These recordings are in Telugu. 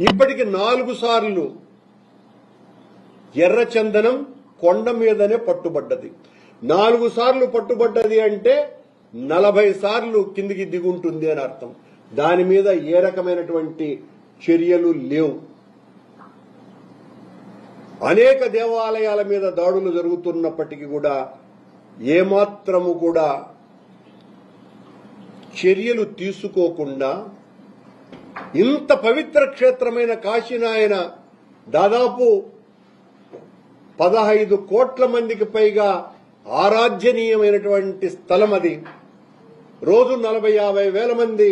ఇప్పటికి 4 సార్లు ఎర్రచందనం కొండ మీదనే పట్టుబడ్డది. 4 సార్లు పట్టుబడ్డది అంటే 40 సార్లు కిందికి దిగుంటుంది అని అర్థం. దాని మీద ఏ రకమైనటువంటి చర్యలు లేవు. అనేక దేవాలయాల మీద దాడులు జరుగుతున్నప్పటికీ కూడా ఏమాత్రము కూడా చర్యలు తీసుకోకుండా ఇంత పవిత్ర క్షేత్రమైన కాశీని ఆయన దాదాపు 15 కోట్ల మందికి పైగా ఆరాధ్యనీయమైనటువంటి స్థలం అది. రోజు 40-50 వేల మంది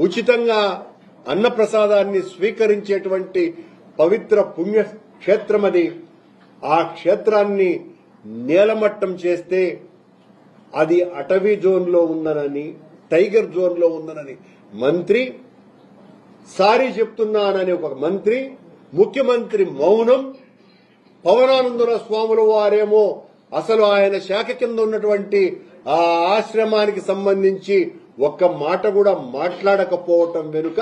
ఉచితంగా అన్నప్రసాదాన్ని స్వీకరించేటువంటి పవిత్ర పుణ్యక్షేత్రం అది. ఆ క్షేత్రాన్ని నేలమట్టం చేస్తే అది అటవీ జోన్లో ఉందనని, టైగర్ జోన్లో ఉందనని మంత్రి, సారీ చెప్తున్నానని ఒక మంత్రి, ముఖ్యమంత్రి మౌనం. పవనానందర స్వాముల వారేమో అసలు ఆయన శాఖ కింద ఉన్నటువంటి ఆ ఆశ్రమానికి సంబంధించి ఒక్క మాట కూడా మాట్లాడకపోవటం వెనుక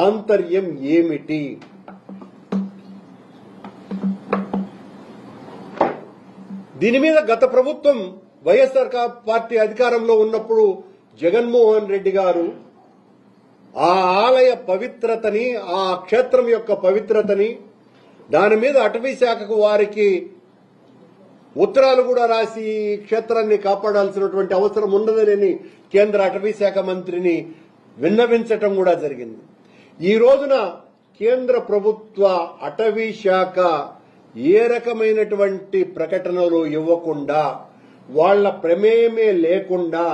ఆంతర్యం ఏమిటి? దీని మీద గత ప్రభుత్వం వైఎస్ఆర్ పార్టీ అధికారంలో ఉన్నప్పుడు జగన్మోహన్ రెడ్డి గారు ఆ ఆలయ పవిత్రతని, ఆ క్షేత్రం యొక్క పవిత్రతని, దాని మీద అటవీ శాఖకు వారికి ఉత్తరాలు కూడా రాసి క్షేత్రాన్ని కాపాడాల్సినటువంటి అవసరం ఉండదని కేంద్ర అటవీ శాఖ మంత్రిని విన్నవించటం కూడా జరిగింది. ఈ రోజున కేంద్ర ప్రభుత్వ అటవీ శాఖ ఏ రకమైనటువంటి ప్రకటనలు ఇవ్వకుండా, వాళ్ల ప్రమేయమే లేకుండా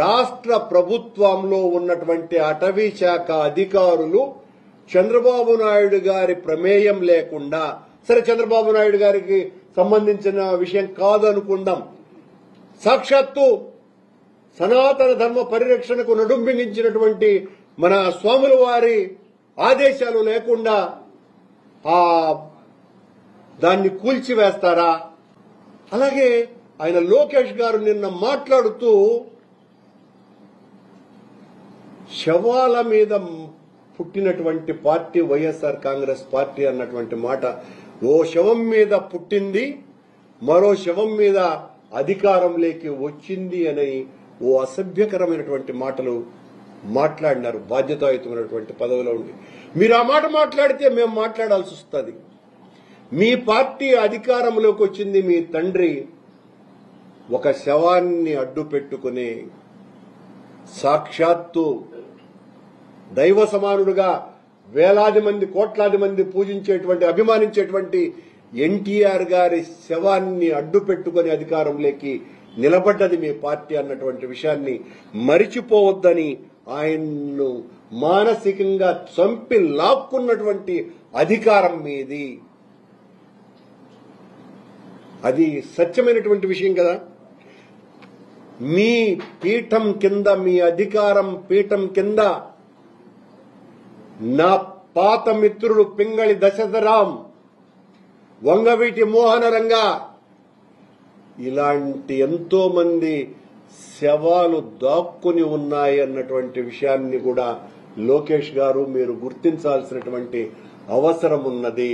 రాష్ట్ర ప్రభుత్వంలో ఉన్నటువంటి అటవీ శాఖ అధికారులు చంద్రబాబు నాయుడు గారి ప్రమేయం లేకుండా, సరే చంద్రబాబు నాయుడు గారికి సంబంధించిన విషయం కాదు అనుకుందాం, సాక్షాత్తు సనాతన ధర్మ పరిరక్షణకు నడుంబించినటువంటి మన స్వాముల వారి ఆదేశాలు లేకుండా దాన్ని కూల్చివేస్తారా? అలాగే ఆయన లోకేష్ గారు నిన్న మాట్లాడుతూ శవాల మీద పుట్టినటువంటి పార్టీ వైఎస్ఆర్ కాంగ్రెస్ పార్టీ అన్నటువంటి మాట, ఓ శవం మీద పుట్టింది, మరో శవం మీద అధికారంలోకి వచ్చింది అని ఓ అసభ్యకరమైనటువంటి మాటలు మాట్లాడినారు. బాధ్యతాయుతమైనటువంటి పదవిలో ఉండి మీరు ఆ మాట మాట్లాడితే మేము మాట్లాడాల్సి వస్తుంది. మీ పార్టీ అధికారంలోకి వచ్చింది, మీ తండ్రి ఒక శవాన్ని అడ్డు పెట్టుకుని సాక్షాత్తు దైవ సమానుడుగా వేలాది మంది, కోట్లాది మంది పూజించేటువంటి, అభిమానించేటువంటి ఎన్టీఆర్ గారి శవాన్ని అడ్డు పెట్టుకుని అధికారంలోకి నిలబడ్డది మీ పార్టీ అన్నటువంటి విషయాన్ని మరిచిపోవద్దని, ఆయన్ను మానసికంగా చంపి లాక్కున్నటువంటి అధికారం మీది. అది సత్యమైనటువంటి విషయం కదా. మీ పీఠం కింద, మీ అధికారం పీఠం కింద నా పాత మిత్రుడు పింగళి దశరథరాం, వంగవీటి మోహనరంగా ఇలాంటి ఎంతో మంది శవాలు దాక్కుని ఉన్నాయి అన్నటువంటి విషయాన్ని కూడా లోకేష్ గారు మీరు గుర్తించాల్సినటువంటి అవసరం ఉన్నది.